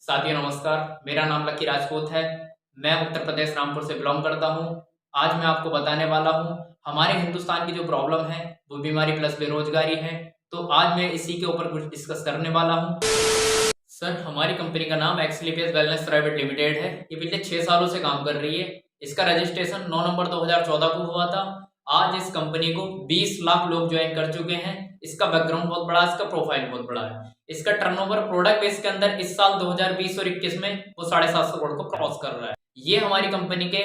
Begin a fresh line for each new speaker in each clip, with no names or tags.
साथियों नमस्कार, मेरा नाम लकी राजपूत है। मैं उत्तर प्रदेश रामपुर से बिलोंग करता हूँ। आज मैं आपको बताने वाला हूँ हमारे हिंदुस्तान की जो प्रॉब्लम है वो बीमारी प्लस बेरोजगारी है। तो आज मैं इसी के ऊपर कुछ डिस्कस करने वाला हूँ। सर, हमारी कंपनी का नाम एक्सलीपियस वेलनेस प्राइवेट लिमिटेड है। ये पिछले 6 सालों से काम कर रही है। इसका रजिस्ट्रेशन 9 नवंबर 2014 को हुआ था। आज इस कंपनी को 20 लाख लोग ज्वाइन कर चुके हैं। इसका बैकग्राउंड बहुत बड़ा है, इसका प्रोफाइल बहुत बड़ा है। इसका टर्नओवर प्रोडक्ट बेस के अंदर इस साल 2020 और 21 में वो 750 करोड़ को क्रॉस कर रहा है। ये हमारी कंपनी के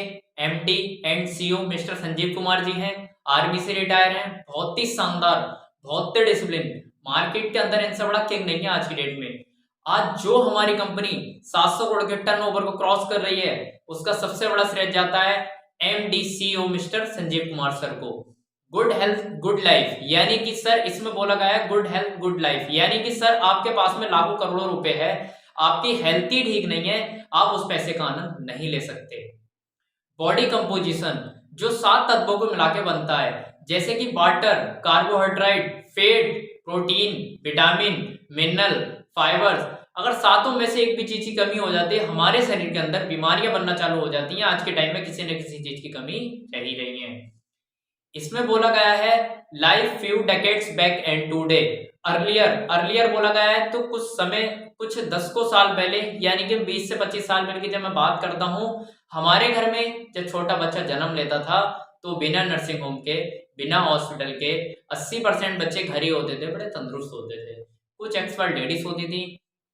MD and CEO mister Sanjeev Kumar ji हैं। आर्मी से रिटायर हैं। बहुत ही शानदार, बहुत ही डिसिप्लिन, मार्केट के अंदर इनसे बड़ा किंग नहीं है आज की डेट में। आज जो हमारी कंपनी 700 करोड़ के टर्नओवर को क्रॉस कर रही है उसका सबसे बड़ा श्रेय जाता है MD CEO mister Sanjeev Kumar sir को। गुड हेल्थ गुड लाइफ, यानी कि सर इसमें बोला गया है गुड हेल्थ गुड लाइफ, यानी कि सर आपके पास में लाखों करोड़ों रुपए है, आपकी हेल्थ ही ठीक नहीं है, आप उस पैसे का आनंद नहीं ले सकते। बॉडी कंपोजिशन जो 7 तत्वों को मिला के बनता है, जैसे कि water, carbohydrate, fat, protein, vitamin, mineral, fibres, अगर सातों में से एक भी चीज की कमी हो जाती है हमारे शरीर के अंदर बीमारियां बनना चालू हो जाती हैं। आज के टाइम में किसी न किसी चीज की कमी रह ही रही है। इसमें बोला गया है life few decades back and today. Earlier earlier बोला गया है तो कुछ समय, कुछ 10 को साल पहले, यानी कि 20 से 25 साल पहले की जब मैं बात करता हूँ, हमारे घर में जब छोटा बच्चा जन्म लेता था तो बिना नर्सिंग होम के, बिना हॉस्पिटल के 80% बच्चे घर ही होते थे, बड़े तंदुरुस्त होते थे। कुछ एक्सपर्ट लेडीज होती थी,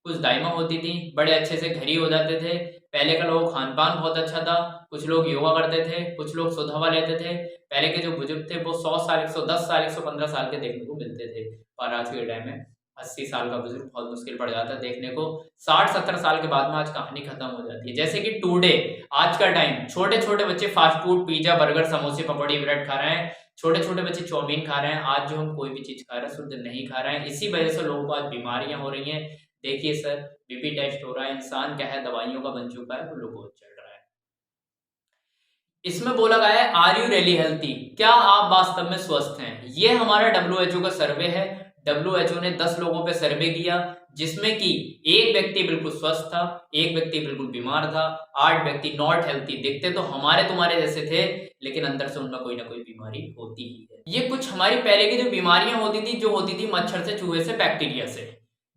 कुछ दाइमा होती थी, बड़े अच्छे से घर ही हो जाते थे। पहले का लोग खान पान बहुत अच्छा था, कुछ लोग योगा करते थे, कुछ लोग शुद्ध हवा लेते थे। पहले के जो बुजुर्ग थे वो 100 साल, 110 साल, 115 साल के देखने को मिलते थे। और आज के टाइम में 80 साल का बुजुर्ग बहुत मुश्किल पड़ जाता है देखने को। 60-70 साल के बाद में आज कहानी खत्म हो जाती है। जैसे कि टुडे, आज का टाइम, छोटे छोटे बच्चे फास्ट फूड, पिज्जा, बर्गर, समोसे, पकौड़ी, ब्रेड खा रहे हैं। छोटे छोटे बच्चे चाउमीन खा रहे हैं। आज जो हम कोई भी चीज खा रहे हैं शुद्ध नहीं खा रहे हैं। इसी वजह से लोगों को आज बीमारियां हो रही हैं। देखिए सर, बीपी टेस्ट हो रहा है, इंसान क्या है दवाइयों का बन चुका है, वो लोगों को चढ़ रहा है। इसमें बोला गया है आर यू रियली हेल्थी, क्या आप वास्तव में स्वस्थ हैं। ये हमारा डब्ल्यूएचओ का सर्वे है। डब्ल्यूएचओ ने 10 लोगों पे सर्वे किया, जिसमें कि एक व्यक्ति बिल्कुल स्वस्थ था, एक व्यक्ति बिल्कुल बीमार था, 8 व्यक्ति नॉट हेल्थी। दिखते तो हमारे तुम्हारे जैसे थे, लेकिन अंदर से उनमें कोई ना कोई बीमारी होती ही है। ये कुछ हमारी पहले की जो बीमारियां होती थी, जो होती थी मच्छर से, चूहे से, बैक्टीरिया से,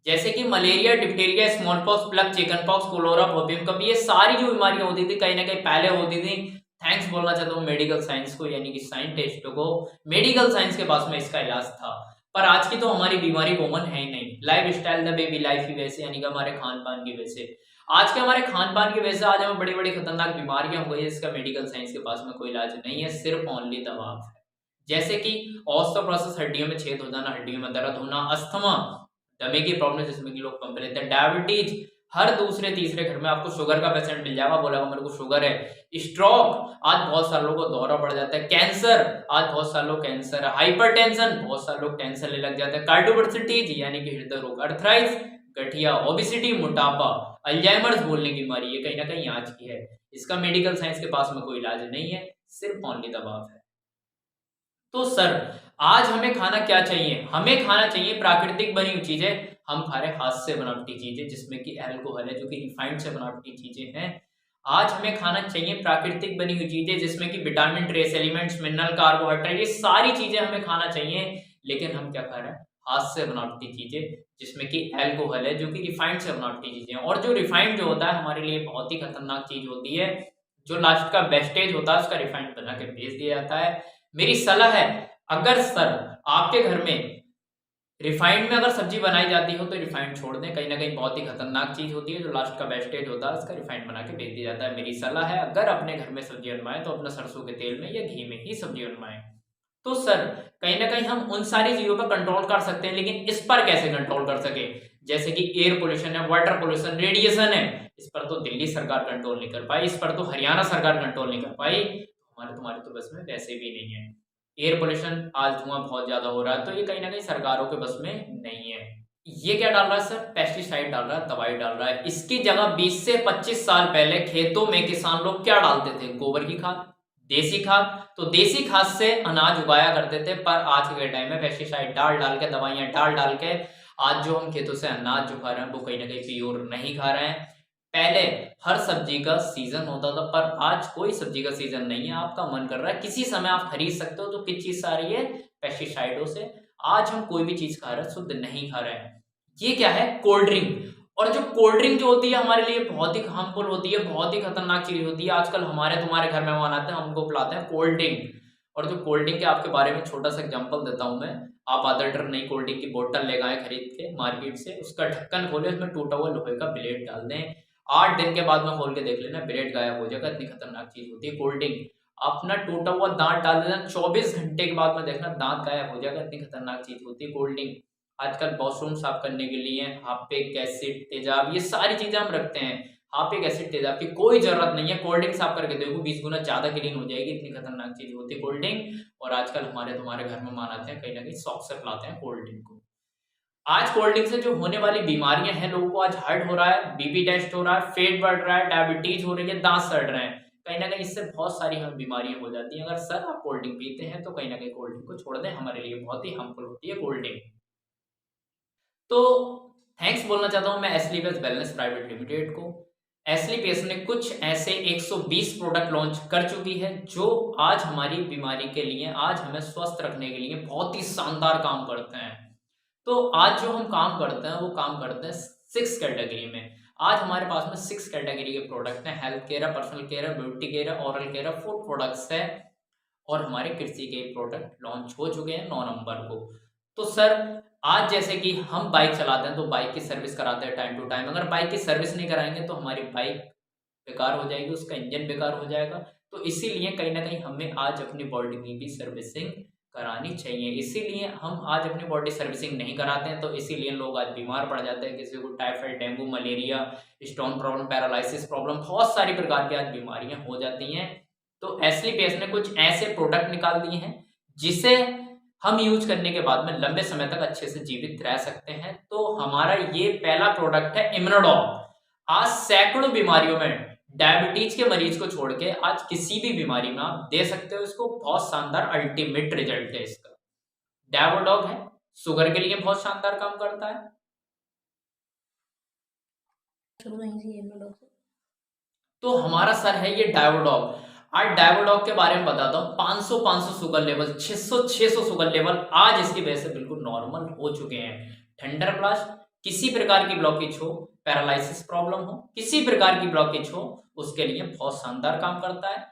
जैसे कि malaria, diphtheria, small pox, plague, chicken pox, cholera, फोबियम कप, ये सारी जो बीमारियां होती थी कहीं ना कहीं पहले होती थी। थैंक्स बोलना चाहता हूँ मेडिकल साइंस को, यानी कि साइंटिस्टों को। मेडिकल साइंस के पास में इसका इलाज था। पर आज की तो हमारी बीमारी कॉमन है ही नहीं। Life style the baby life की वजह से, यानी कि हमारे खान पान की वजह से, आज के हमारे खान पान की वजह से आज हमें बड़ी बड़ी खतरनाक बीमारियां हो गई है। इसका मेडिकल साइंस के पास में कोई इलाज नहीं है, सिर्फ ओनली दवा है। जैसे कि ऑस्टियोपोरोसिस, हड्डियों में छेद हो जाना, हड्डियों में दर्द होना, अस्थमा, दमे की प्रॉब्लम जिसमें कि लोग पंप लेते हैं, डायबिटीज, हर दूसरे तीसरे घर में आपको शुगर का पेशेंट मिल जाएगा, बोलेगा मेरे को शुगर है। स्ट्रोक, आज बहुत सारे लोगों को दौरा पड़ जाता है। कैंसर, आज बहुत सारे लोग कैंसर है। हाइपरटेंशन, बहुत सारे लोग टेंशन ले लग जाते हैं। कार्डियोवर्सिटीज, यानी कि हृदय रोग, अर्थराइज, गठिया, ओबिसिटी, मोटापा, अल्जाइमर्स बोलने की बीमारी, ये कहीं ना कहीं आज की है। इसका मेडिकल साइंस के पास में कोई इलाज नहीं है, सिर्फ ओनली दवा है। तो सर, आज हमें खाना क्या चाहिए? हमें खाना चाहिए प्राकृतिक बनी हुई चीजें। हम खा रहे हाथ से बनावटी चीजें, जिसमें कि अल्कोहल है, जो कि रिफाइंड से बनावटी चीजें हैं। आज हमें खाना चाहिए प्राकृतिक बनी हुई चीजें, जिसमें कि vitamin, trace elements, mineral, carbohydrate, ये सारी चीजें हमें खाना चाहिए। लेकिन हम क्या खा रहे हैं? हाथ से बनावटी चीजें, जिसमें कि अल्कोहल है, जो कि रिफाइंड से बनावटी चीजें हैं। और जो रिफाइंड जो होता है हमारे लिए बहुत ही खतरनाक चीज होती है। जो लास्ट का वेस्टेज होता है उसका रिफाइंड बना के बेच दिया जाता है। मेरी सलाह है, अगर सर आपके घर में रिफाइंड में अगर सब्जी बनाई जाती हो तो रिफाइंड छोड़ दें। कहीं ना कहीं बहुत ही खतरनाक चीज होती है। जो लास्ट का वेस्टेज होता है उसका रिफाइंड बना के बेच दिया जाता है। मेरी सलाह है, अगर अपने घर में सब्जी बनवाएं तो अपना सरसों के तेल में या घी में ही सब्जी बनवाएं। तो सर, कहीं ना कहीं हम उन सारी चीजों पर कंट्रोल कर सकते हैं, लेकिन इस पर कैसे कंट्रोल कर सके? जैसे कि एयर पोल्यूशन है, वाटर पोल्यूशन, रेडिएशन है, इस पर तो दिल्ली सरकार कंट्रोल नहीं कर पाई, इस पर तो हरियाणा सरकार कंट्रोल नहीं कर पाई। हमारे तुम्हारे तो बस में वैसे भी नहीं है। एयर पोल्यूशन, आज धुआं बहुत ज्यादा हो रहा है, तो ये कहीं ना कहीं सरकारों के बस में नहीं है। ये क्या डाल रहा है सर? पेस्टिसाइड डाल रहा है, दवाई डाल रहा है। इसकी जगह 20 से 25 साल पहले खेतों में किसान लोग क्या डालते थे? गोबर की खाद, देसी खाद। तो देसी खाद से अनाज उगाया करते थे। पर आज के टाइम में पेस्टिसाइड डाल डाल के, दवाइयां डाल डाल के आज जो हम खेतों से अनाज जो खा रहे हैं वो कहीं ना कहीं प्योर नहीं खा रहे हैं। पहले हर सब्जी का सीजन होता था, पर आज कोई सब्जी का सीजन नहीं है। आपका मन कर रहा है किसी समय आप खरीद सकते हो, तो किस चीज से आ रही है? पेस्टिसाइडों से। आज हम कोई भी चीज खा रहे हैं शुद्ध नहीं खा रहे हैं। ये क्या है? Cold drink. और जो कोल्ड ड्रिंक जो होती है हमारे लिए बहुत ही हार्मफुल होती है, बहुत ही खतरनाक चीज होती है। आजकल हमारे तुम्हारे घर मेहमान आते हैं, हमको पिलाते हैं कोल्ड ड्रिंक। और जो कोल्ड ड्रिंक के आपके बारे में छोटा सा एग्जांपल देता हूं मैं। आप आधा लीटर नई कोल्ड ड्रिंक की बोतल ले गए खरीद के मार्केट से, उसका ढक्कन खोले, उसमें टूटा हुआ लोहे का ब्लेड डाल दें, 8 दिन के बाद में खोल के देख लेना ब्लेड गायब हो जाएगा। इतनी खतरनाक चीज होती है कोल्ड ड्रिंक। अपना टूटा हुआ दांत डाल देना, 24 घंटे के बाद में देखना दांत गायब हो जाएगा। इतनी खतरनाक चीज होती है कोल्ड ड्रिंक। आजकल वॉशरूम साफ करने के लिए हार्पिक एसिड तेजाब ये सारी चीजें हम रखते हैं। हार्पिक एसिड तेजाब की कोई जरूरत नहीं है। कोल्ड ड्रिंक साफ करके देखो 20 गुना ज्यादा क्लीन हो जाएगी। इतनी खतरनाक चीज होती है कोल्ड ड्रिंक। और आजकल हमारे तुम्हारे घर में मान आते हैं, कहीं ना कहीं शौक से पिलाते हैं कोल्ड ड्रिंक को। आज कोल्ड ड्रिंक से जो होने वाली बीमारियां हैं, लोगों को आज हार्ट हो रहा है, बीपी टेस्ट हो रहा है, पेट बढ़ रहा है, डायबिटीज हो रही है, दांत सड़ रहे हैं। कहीं ना कहीं इससे बहुत सारी हमें बीमारियां हो जाती हैं। अगर सर आप कोल्ड ड्रिंक पीते हैं तो कहीं ना कहीं कोल्ड ड्रिंक को छोड़ दें, हमारे लिए बहुत ही हार्मफुल होती है कोल्ड ड्रिंक। तो थैंक्स बोलना चाहता हूं मैं एसलीपीएस वेलनेस प्राइवेट लिमिटेड को। एसलीपीएस ने कुछ ऐसे 120 प्रोडक्ट लॉन्च कर चुकी है जो आज हमारी बीमारी के लिए, आज हमें स्वस्थ रखने के लिए बहुत ही शानदार काम करते हैं। तो आज जो हम काम करते हैं वो काम करते हैं 6 कैटेगरी में। आज हमारे पास में 6 कैटेगरी के प्रोडक्ट हैं। हेल्थ केयर है, पर्सनल केयर है, ब्यूटी केयर है, ओरल केयर है, फूड प्रोडक्ट्स है, और हमारे कृषि के प्रोडक्ट लॉन्च हो चुके हैं 9 नवंबर को। तो सर आज जैसे कि हम बाइक चलाते हैं तो बाइक की सर्विस कराते हैं टाइम टू टाइम। अगर बाइक की सर्विस नहीं कराएंगे तो हमारी बाइक बेकार हो जाएगी, उसका इंजन बेकार हो जाएगा। तो इसीलिए कहीं ना कहीं हमें आज अपनी बॉडी की भी सर्विसिंग करानी चाहिए। इसीलिए हम आज अपनी बॉडी सर्विसिंग नहीं कराते हैं, तो इसीलिए लोग आज बीमार पड़ जाते हैं। किसी को typhoid, dengue, malaria, stone problem, paralysis problem, बहुत सारी प्रकार की आज बीमारियां हो जाती हैं। तो एसलीपीएस ने कुछ ऐसे प्रोडक्ट निकाल दिए हैं जिसे हम यूज करने के बाद में लंबे समय तक अच्छे से जीवित रह सकते हैं। तो हमारा ये पहला प्रोडक्ट है इम्यूनोडॉग। आज सैकड़ों बीमारियों में डायबिटीज के मरीज को छोड़ के आज किसी भी बीमारी में आप दे सकते हो इसको। बहुत शानदार अल्टीमेट रिजल्ट है इसका। डायवोडॉग है, शुगर के लिए बहुत शानदार काम करता है। तो हमारा सर है ये डायवोडॉग। आज डायवोडॉग के बारे में बताता हूँ। 500 शुगर लेवल, 600 शुगर लेवल आज इसकी वजह से बिल्कुल नॉर्मल हो चुके हैं। थंडर ब्लास्ट, किसी प्रकार की ब्लॉकेज हो, पैरालिसिस प्रॉब्लम हो, किसी प्रकार की ब्लॉकेज हो, उसके लिए बहुत शानदार काम करता है।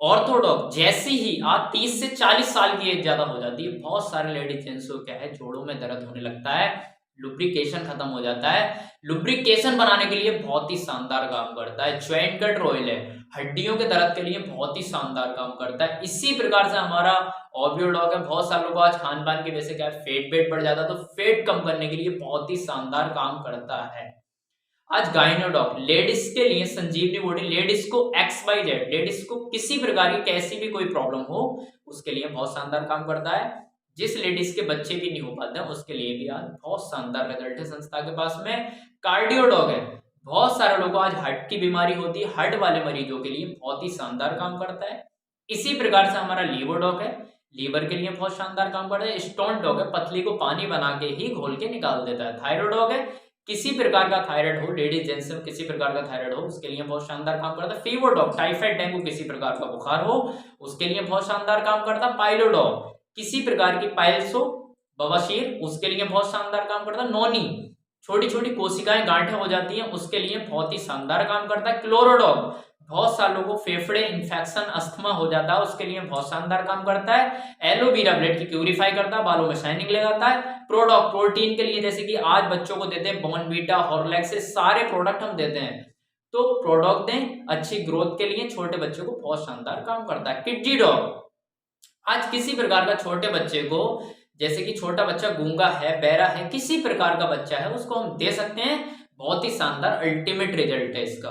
ऑर्थोडॉग, जैसे ही आज 30 से 40 साल की एज ज्यादा हो जाती है, बहुत सारे लेडीज जेंट्स को क्या है, जोड़ों में दर्द होने लगता है, लुब्रिकेशन खत्म हो जाता है। लुब्रिकेशन बनाने के लिए बहुत ही शानदार काम करता है। ज्वाइंट कट रॉयल है, हड्डियों के दर्द के लिए बहुत ही शानदार काम करता है। इसी प्रकार से हमारा ऑबियोडॉग है। बहुत सारे लोगों को आज खान पान की वजह से क्या है, फेट वेट बढ़ जाता है, तो फेट कम करने के लिए बहुत ही शानदार काम करता है। आज गाइनोडॉग, लेडीज के लिए संजीवनी बॉडी, लेडीज को XYZ, लेडीज को किसी प्रकार की कैसी भी कोई प्रॉब्लम हो उसके लिए बहुत शानदार काम करता है। जिस लेडीज के बच्चे भी नहीं हो पाते हैं उसके लिए भी आज बहुत शानदार रिजल्ट है संस्था के पास में। कार्डियोडॉग है, बहुत सारे लोगों को आज हार्ट की बीमारी होती है, हार्ट वाले मरीजों के लिए बहुत ही शानदार काम करता है। इसी प्रकार से हमारा लीवरडॉग है, लीवर के लिए बहुत शानदार काम करता है। स्टोन डॉग है, पतली को पानी बना के ही घोल के निकाल देता है। थायरोडॉग है, किसी प्रकार का थायराइड हो, लेडीज जेंट्स में किसी प्रकार का थायराइड हो उसके लिए बहुत शानदार काम करता है। फीवर डॉग, टाइफाइड, डेंगू, किसी प्रकार का बुखार हो उसके लिए बहुत शानदार काम करता है। पाइलोडॉग, किसी प्रकार की पाइल्स हो, बवासीर, उसके लिए बहुत शानदार काम करता है। नोनी, छोटी छोटी कोशिकाएं गांठें हो जाती हैं उसके लिए बहुत ही शानदार काम करता है। क्लोरोडॉग, बहुत सारे लोगों को फेफड़े इन्फेक्शन, अस्थमा हो जाता है उसके लिए बहुत शानदार काम करता है। एलोवेरा ब्लेड की प्यूरिफाई करता है, बालों में शाइनिंग ले आता है। प्रोडक्ट, प्रोटीन के लिए जैसे कि आज बच्चों को देते हैं बॉर्नवीटा, हॉर्लिक्स, से सारे प्रोडक्ट हम देते हैं। तो प्रोडक्ट दें अच्छी ग्रोथ के लिए, छोटे बच्चों को बहुत शानदार काम करता है। किडजी डॉग, आज किसी प्रकार का छोटे बच्चे को, जैसे कि छोटा बच्चा गूंगा है, बहरा है, किसी प्रकार का बच्चा है उसको हम दे सकते हैं। बहुत ही शानदार अल्टीमेट रिजल्ट है इसका।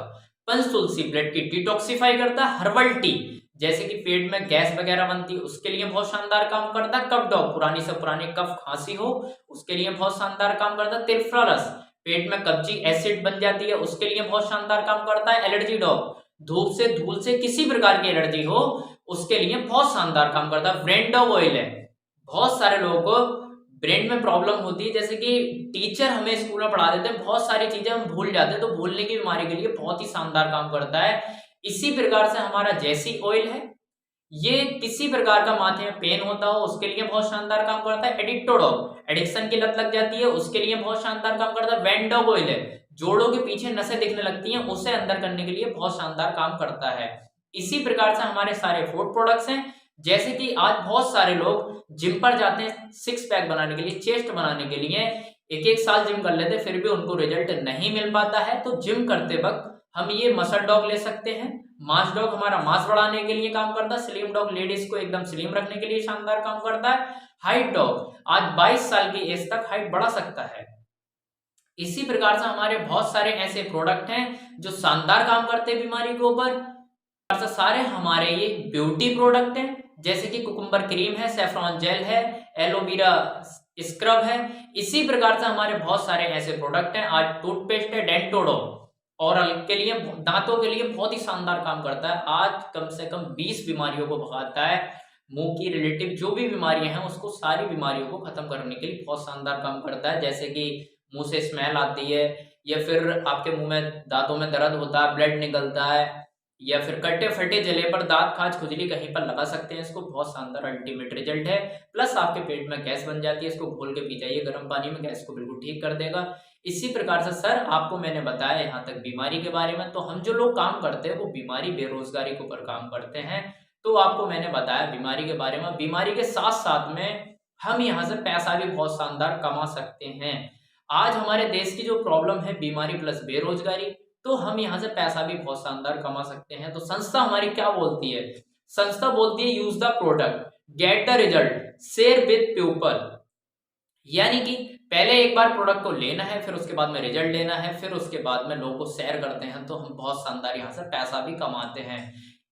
पंच तुलसी ब्लड की डिटॉक्सिफाई करता है। हर्बल टी, जैसे कि पेट में गैस वगैरह बनती है उसके लिए बहुत शानदार काम करता है। कफ डॉग, पुरानी से पुरानी कफ खांसी हो उसके लिए बहुत शानदार काम करता है। त्रिफला रस, पेट में कब्जी एसिड बन जाती है उसके लिए बहुत शानदार काम करता है। एलर्जी डॉग, धूप से, धूल से किसी प्रकार की एलर्जी हो उसके लिए बहुत शानदार काम करता है। ब्रेन डॉग ऑयल है, बहुत सारे लोगों को ब्रेन में प्रॉब्लम होती है, जैसे कि टीचर हमें स्कूल में पढ़ा देते हैं, बहुत सारी चीजें हम भूल जाते हैं, तो भूलने की बीमारी के लिए बहुत ही शानदार काम करता है। इसी प्रकार से हमारा जैसी ऑयल है, ये किसी प्रकार का माथे में पेन होता हो उसके लिए बहुत शानदार काम करता है। एडिक्टोडॉग, एडिक्शन की लत लग जाती है उसके लिए बहुत शानदार काम करता है। वेंडोग ऑयल है, जोड़ों के पीछे नसें दिखने लगती हैं उसे अंदर करने के लिए बहुत शानदार काम करता है। इसी प्रकार से हमारे सारे फूड प्रोडक्ट्स हैं, जैसे कि आज बहुत सारे लोग जिम पर जाते हैं सिक्स पैक बनाने के लिए, चेस्ट बनाने के लिए, एक एक साल जिम कर लेते फिर भी उनको रिजल्ट नहीं मिल पाता है। तो जिम करते वक्त हम ये मसल डॉग ले सकते हैं। मास डॉग हमारा मास बढ़ाने के लिए काम करता है। स्लिम डॉग लेडीज को एकदम स्लिम रखने के लिए शानदार काम करता है। हाइट डॉग आज 22 साल की एज तक हाइट बढ़ा सकता है। इसी प्रकार से हमारे बहुत सारे ऐसे प्रोडक्ट हैं जो शानदार काम करते हैं बीमारी के ऊपर। सारे हमारे ये ब्यूटी प्रोडक्ट हैं, जैसे कि कुकुम्बर क्रीम है, सेफ्रॉन जेल है, एलोवेरा स्क्रब है। इसी प्रकार से हमारे बहुत सारे ऐसे प्रोडक्ट हैं। आज टूथपेस्ट है डेंटोडो, और के लिए दांतों के लिए बहुत ही शानदार काम करता है। आज कम से कम 20 बीमारियों को भगाता है। मुंह की रिलेटिव जो भी बीमारियां हैं उसको, सारी बीमारियों को खत्म करने के लिए बहुत शानदार काम करता है। जैसे कि मुंह से स्मेल आती है, या फिर आपके मुंह में दांतों में दर्द होता है, ब्लड निकलता है, या फिर कटे फटे जले पर दांत खाज खुजली कहीं पर लगा सकते हैं इसको, बहुत शानदार अल्टीमेट रिजल्ट है। प्लस आपके पेट में गैस बन जाती है, इसको घोल के पी जाइए गर्म पानी में, गैस को बिल्कुल ठीक कर देगा। इसी प्रकार से सर आपको मैंने बताया यहाँ तक बीमारी के बारे में। तो हम जो लोग काम करते हैं वो बीमारी बेरोजगारी के ऊपर काम करते हैं। तो आपको मैंने बताया बीमारी के बारे में। बीमारी के साथ साथ में हम यहाँ से पैसा भी बहुत शानदार कमा सकते हैं। आज हमारे देश की जो प्रॉब्लम है बीमारी प्लस बेरोजगारी, तो हम यहाँ से पैसा भी बहुत शानदार कमा सकते हैं। तो संस्था हमारी क्या बोलती है? संस्था बोलती है use the product, get the result, share with people. यानी कि पहले एक बार प्रोडक्ट को लेना है, फिर उसके बाद में रिजल्ट लेना है, फिर उसके बाद में लोगों को शेयर करते हैं, तो हम बहुत शानदार यहाँ से पैसा भी कमाते हैं।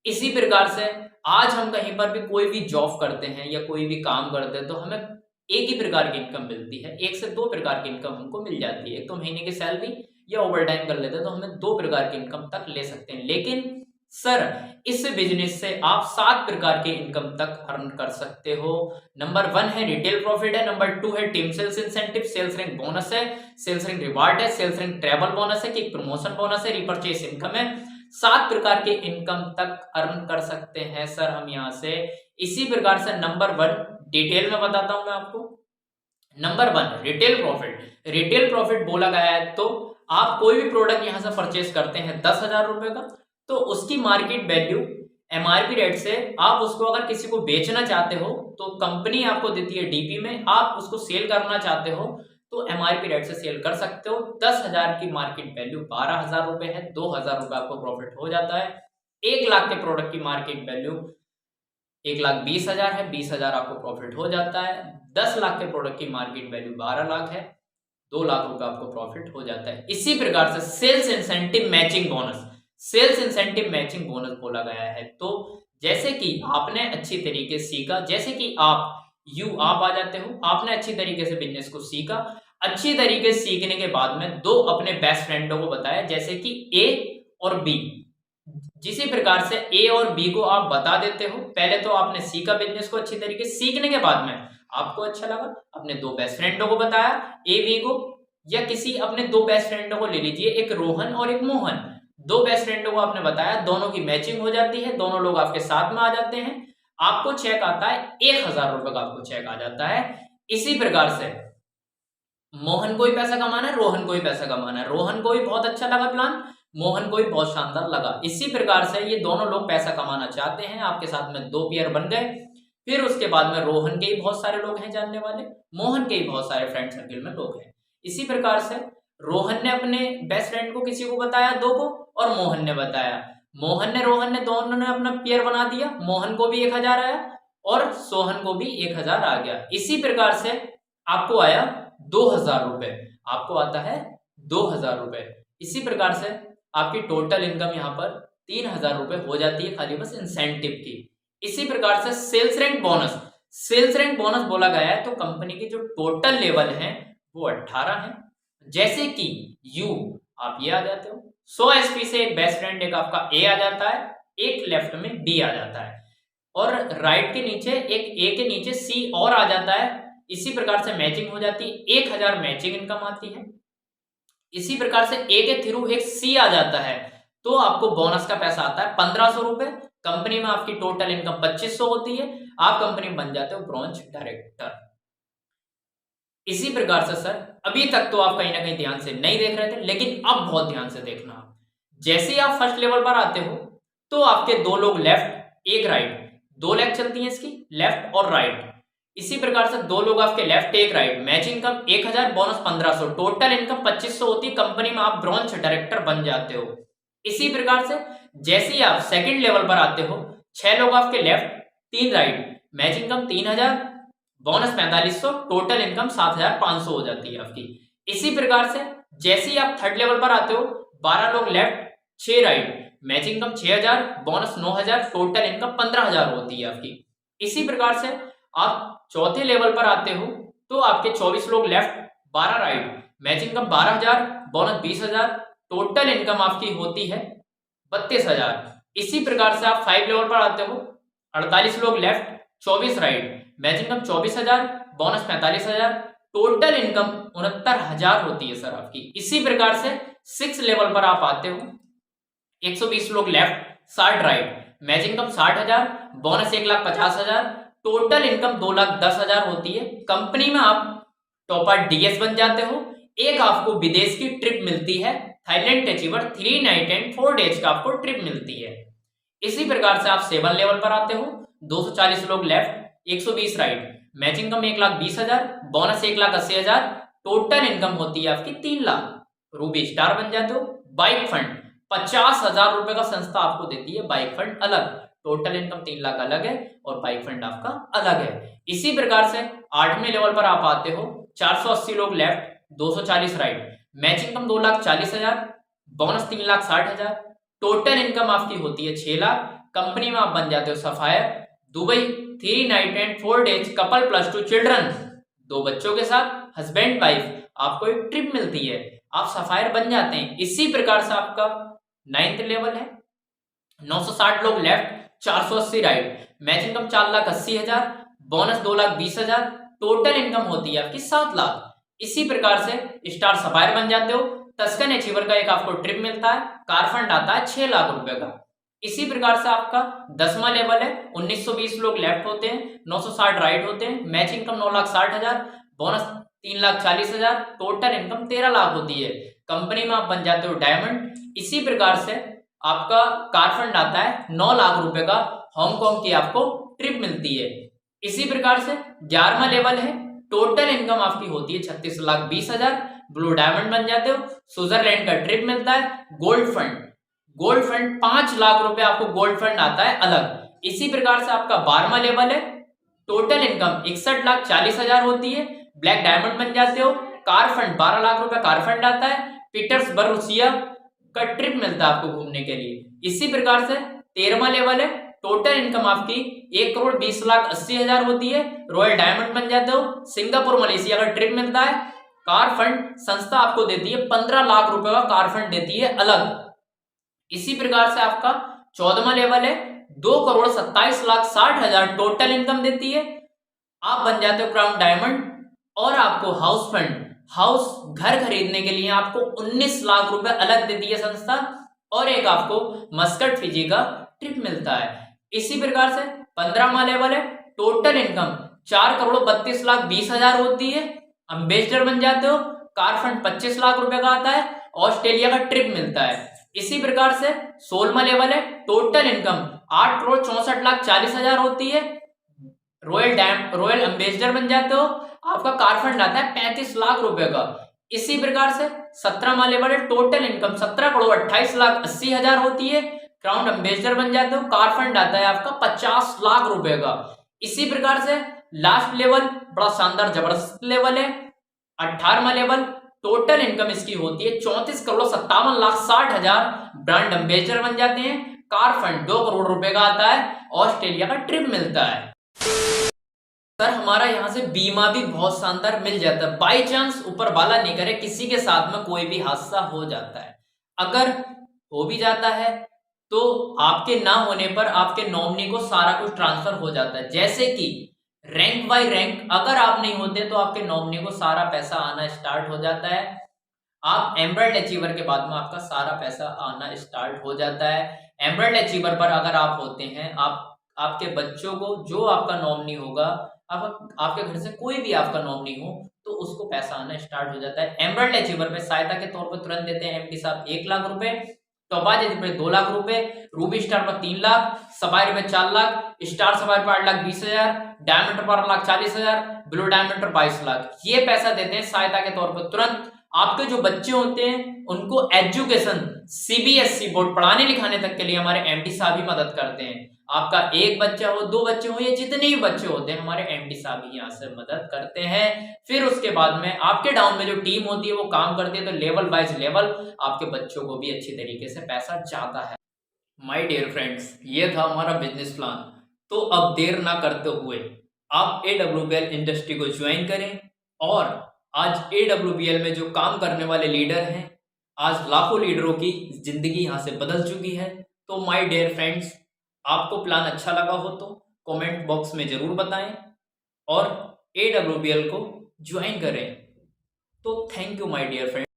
इसी प्रकार से आज हम कहीं पर भी कोई भी जॉब करते हैं या कोई भी काम करते हैं तो हमें एक ही प्रकार की इनकम मिलती है, एक से दो प्रकार की इनकम हमको मिल जाती है। एक तो महीने की सैलरी, या ओवर टाइम कर लेते हैं तो हमें 2 प्रकार की इनकम तक ले सकते हैं। लेकिन सर इस बिजनेस से आप 7 प्रकार के इनकम तक अर्न कर सकते हो। नंबर 1 है रिटेल प्रॉफिट है, नंबर 2 है team sales incentive, sales rank bonus है, सेल्स रैंक रिवार्ड है, सेल्स रैंक ट्रैवल बोनस है, कि प्रमोशन बोनस है, रिपर्चेस इनकम है। 7 प्रकार के इनकम तक अर्न कर सकते हैं सर हम यहाँ से। इसी प्रकार से नंबर 1 डिटेल में बताता हूं मैं आपको। Number 1 retail profit. Retail profit बोला गया है तो आप कोई भी प्रोडक्ट यहां से परचेस करते हैं 10,000 रुपए का, तो उसकी मार्केट वैल्यू एमआरपी रेट से आप उसको अगर किसी को बेचना चाहते हो तो कंपनी आपको देती है डीपी में, आप उसको सेल करना चाहते हो तो एमआरपी रेट से सेल कर सकते हो। 10,000 की मार्केट वैल्यू 12,000 रुपए है, 2,000 रुपए आपको प्रॉफिट हो जाता है। 1 लाख के प्रोडक्ट की मार्केट वैल्यू 1,20,000 है, 20,000 आपको प्रॉफिट हो जाता है। 10 लाख के प्रोडक्ट की मार्केट वैल्यू 12 लाख है, 2 लाख रुपए आपको प्रॉफिट हो जाता है। इसी प्रकार से sales incentive matching bonus, sales incentive matching bonus बोला गया है। तो जैसे कि आपने अच्छी तरीके सीखा, जैसे कि आप आ जाते हो, आपने अच्छी तरीके से बिजनेस को सीखा, अच्छी तरीके से सीखने के बाद में 2 अपने बेस्ट फ्रेंडों को बताया, जैसे कि ए और बी। जिसी प्रकार से ए और बी को आप बता देते हो, पहले तो आपने सीखा बिजनेस को अच्छी तरीके से, सीखने के बाद में आपको अच्छा लगा, अपने 2 बेस्ट फ्रेंडों को बताया, ए बी को, या किसी अपने 2 बेस्ट फ्रेंडों को ले लीजिए, एक रोहन और एक मोहन। 2 बेस्ट फ्रेंडों को आपने बताया, दोनों की मैचिंग हो जाती है, दोनों लोग आपके साथ में आ जाते हैं, आपको चेक आता है 1,000 रुपए का आपको चेक आ जाता है। इसी प्रकार से मोहन को भी पैसा कमाना है, रोहन को भी पैसा कमाना है, रोहन को भी बहुत अच्छा लगा प्लान, मोहन को भी बहुत शानदार लगा। इसी प्रकार से ये दोनों लोग पैसा कमाना चाहते हैं, आपके साथ में 2 पेयर बन गए। फिर उसके बाद में रोहन के ही बहुत सारे लोग हैं जानने वाले, मोहन के ही बहुत सारे फ्रेंड सर्किल में लोग हैं। इसी प्रकार से रोहन ने अपने बेस्ट फ्रेंड को किसी को बताया 2 को, और मोहन ने बताया, रोहन ने दोनों ने अपना पेयर बना दिया, मोहन को भी 1,000 आया और सोहन को भी 1,000 आ गया। इसी प्रकार से आपको आया 2,000 रुपए, आपको आता है 2,000 रुपए। इसी प्रकार से आपकी टोटल इनकम यहाँ पर 3,000 रुपए हो जाती है, खाली बस इंसेंटिव की। इसी प्रकार से sales rank bonus, sales rank bonus बोला गया है तो कंपनी की जो टोटल लेवल है वो 18 है। जैसे कि आप ये आ जाते हो, 100 एसपी से एक बेस्ट फ्रेंड एक आपका ए आ जाता है, एक लेफ्ट में डी आ जाता है, और राइट के नीचे एक ए के नीचे सी और आ जाता है, इसी प्रकार से मैचिंग हो जाती है, 1000 मैचिंग इनकम आती है। इसी प्रकार से ए के थ्रू एक सी आ जाता है तो आपको बोनस का पैसा आता है 1500 रुपए। कंपनी में आपकी टोटल इनकम 2500 होती है, आप कंपनी में बन जाते हो ब्रांच डायरेक्टर। इसी प्रकार से सर अभी तक तो आप कहीं ना कहीं ध्यान से नहीं देख रहे थे, लेकिन अब बहुत ध्यान से देखना। जैसे ही आप फर्स्ट लेवल पर आते हो तो आपके दो लोग लेफ्ट एक राइट, दो लेग चलती हैं इसकी लेफ्ट और राइट। इसी प्रकार से दो लोग आपके लेफ्ट एक right, match income 1000 bonus 1500, total income 2500 होती है। कंपनी में आप ब्रांच डायरेक्टर बन जाते हो। इसी प्रकार से जैसे ही आप सेकंड लेवल पर आते हो, 6 लोग आपके left 3 right, match income 3000 bonus 4500, total income 7500 हो जाती है आपकी। इसी प्रकार से जैसे ही आप थर्ड लेवल पर आते हो, 12 लोग left 6 right, match income 6000 bonus 9000, total income 15000 होती है आपकी। इसी प्रकार से आप चौथे लेवल पर आते हो तो आपके 24 लोग left 12 right, match income 12000 bonus 20000, total income आपकी होती है 32000। इसी प्रकार से आप 5 लेवल पर आते हो, 48 लोग left 24 right, match income 24000 bonus 45000, total income 69000 होती है सर आपकी। इसी प्रकार से 6 लेवल पर आप आते हो, 120 लोग left 60 right, match income 60000 bonus 1,50,000, total income 2,10,000 होती है। कंपनी में आप टॉपर डीएस बन जाते हो। एक आपको विदेश की ट्रिप मिलती है, Thailand achiever 3 night and 4 days का आपको ट्रिप मिलती है। इसी प्रकार से आप 7 लेवल पर आते हो, 240 लोग left 120 right, match income 1,20,000 bonus 1,80,000, total income होती है आपकी 3 लाख। रूबी स्टार बन जाते हो। बाइक फंड 50,000 रुपए का संस्था आपको देती है, बाइक फंड अलग, टोटल इनकम 3 लाख अलग है और बाइक फंड आपका अलग है। इसी प्रकार से 8वें लेवल पर आप आते हो, 480 लोग left 240 right, match income 2,40,000 bonus 3,60,000, total income आपकी होती है 6 लाख। कंपनी में आप बन जाते हो sapphire Dubai 3 night and 4 days couple +2 children, 2 बच्चों के साथ हस्बैंड वाइफ आपको एक ट्रिप मिलती है, आप सफायर बन जाते हैं। इसी प्रकार से आपका 9th लेवल है, 960 लोग left 480 right, match income 4,80,000 bonus 2,20,000, total income होती है आपकी 7 लाख। इसी प्रकार से स्टार सफायर बन जाते हो। टस्कन अचीवर का एक आपको ट्रिप मिलता है, कार फंड आता है 6 लाख रुपए का। इसी प्रकार से आपका 10वां लेवल है, 1920 लोग लेफ्ट होते हैं, 960 राइट होते हैं, match income 9,60,000 bonus 3,40,000, total income 13 lakh होती है। कंपनी में आप बन जाते हो डायमंड। इसी प्रकार से आपका कार फंड आता है 9 लाख रुपए का, हांगकांग की आपको ट्रिप मिलती है। इसी प्रकार से 11वां लेवल है, टोटल इनकम आपकी होती है 36,20,000, ब्लू डायमंड बन जाते हो। स्विट्जरलैंड का ट्रिप मिलता है। गोल्ड फंड 5 लाख रुपए आपको गोल्ड फंड आता है अलग। इसी प्रकार से आपका 12वां लेवल है, टोटल इनकम 61,40,000 होती है, ब्लैक डायमंड बन जाते हो। कार फंड 12 लाख रुपए कार फंड आता है। पीटर्सबर्ग रूसिया का ट्रिप मिलता है आपको घूमने के लिए। इसी प्रकार से 13वां लेवल है, टोटल इनकम आपकी 1,20,80,000 होती है, रॉयल डायमंड बन जाते हो। सिंगापुर मलेशिया का ट्रिप मिलता है। कार फंड संस्था आपको देती है 15 लाख रुपए का कार फंड देती है अलग। इसी प्रकार से आपका 14वां लेवल है, 2,27,60,000 टोटल इनकम देती है, आप बन जाते हो क्राउन डायमंड। और आपको हाउस फंड, हाउस घर खरीदने के लिए आपको 19 लाख रुपए अलग देती है संस्था, और एक आपको मस्कट फिजी का ट्रिप मिलता है। इसी प्रकार से 15वां लेवल है, टोटल इनकम 4,32,20,000 होती है, अम्बेसडर बन जाते हो। कार फंड 25 लाख रुपए का आता है, ऑस्ट्रेलिया का ट्रिप मिलता है। इसी प्रकार से 16वां लेवल है, टोटल इनकम 8,64,40,000 होती है, रॉयल एम्बेसडर बन जाते हो, आपका कार फंड आता है 35 लाख रुपए का। इसी प्रकार से 17वां लेवल है, टोटल इनकम 17,28,80,000 होती है, क्राउन एम्बेसडर बन जाते हो, कार फंड आता है आपका 50 लाख रुपए का। इसी प्रकार से लास्ट लेवल बड़ा शानदार जबरदस्त लेवल है, 18वां लेवल, टोटल इनकम इसकी होती है 34,57,60,000, ब्रांड एम्बेसडर बन जाते हैं, कार फंड 2 करोड़ रुपए का आता है, ऑस्ट्रेलिया का ट्रिप मिलता है। सर हमारा यहाँ से बीमा भी बहुत शानदार मिल जाता है, बाई चांस ऊपर वाला नहीं करे किसी के साथ में कोई भी हादसा हो जाता है, अगर हो भी जाता है तो आपके ना होने पर आपके नॉमिनी को सारा कुछ ट्रांसफर हो जाता है। जैसे कि रैंक बाय रैंक अगर आप नहीं होते तो आपके नॉमिनी को सारा पैसा आना स्टार्ट हो जाता है। आप एमरल्ड अचीवर के बाद में आपका सारा पैसा आना स्टार्ट हो जाता है। एमरल्ड अचीवर पर अगर आप होते हैं, आप आपके बच्चों को, जो आपका नॉमिनी होगा, आपके घर से कोई भी आपका नॉमिनी हो, तो उसको पैसा आना स्टार्ट हो जाता है। एमरल्ड अचीवर में सहायता के तौर पर तुरंत देते हैं एमडी साहब 1 लाख रुपए, टॉपाज पे 2 लाख रुपए, रूबी स्टार पर 3 लाख, सफारी पे 4 लाख, स्टार सफारी पर 8,20,000, डायमंड पर 1,40,000, ब्लू डायमंड पर 22 लाख। ये पैसा देते हैं सहायता के तौर पर तुरंत। आपके जो बच्चे होते हैं उनको एजुकेशन सीबीएसई बोर्ड पढ़ाने लिखाने तक के लिए हमारे एमडी साहब ही मदद करते हैं। आपका एक बच्चा हो, 2 बच्चे हो, या जितने भी बच्चे होते हैं, हमारे एमडी साहब ही यहाँ से मदद करते हैं। फिर उसके बाद में आपके डाउन में जो टीम होती है वो काम करती है, तो लेवल वाइज लेवल आपके बच्चों को भी अच्छी तरीके से पैसा जाता है। माय डियर फ्रेंड्स, ये था हमारा बिजनेस प्लान। तो अब देर ना करते हुए आप AWBL इंडस्ट्री को ज्वाइन करें, और आज AWBL में जो काम करने वाले लीडर हैं, आज लाखों लीडरों की जिंदगी यहाँ से बदल चुकी है। तो माय डियर फ्रेंड्स, आपको प्लान अच्छा लगा हो तो कमेंट बॉक्स में जरूर बताएं, और AWBL को ज्वाइन करें। तो thank you my dear friends.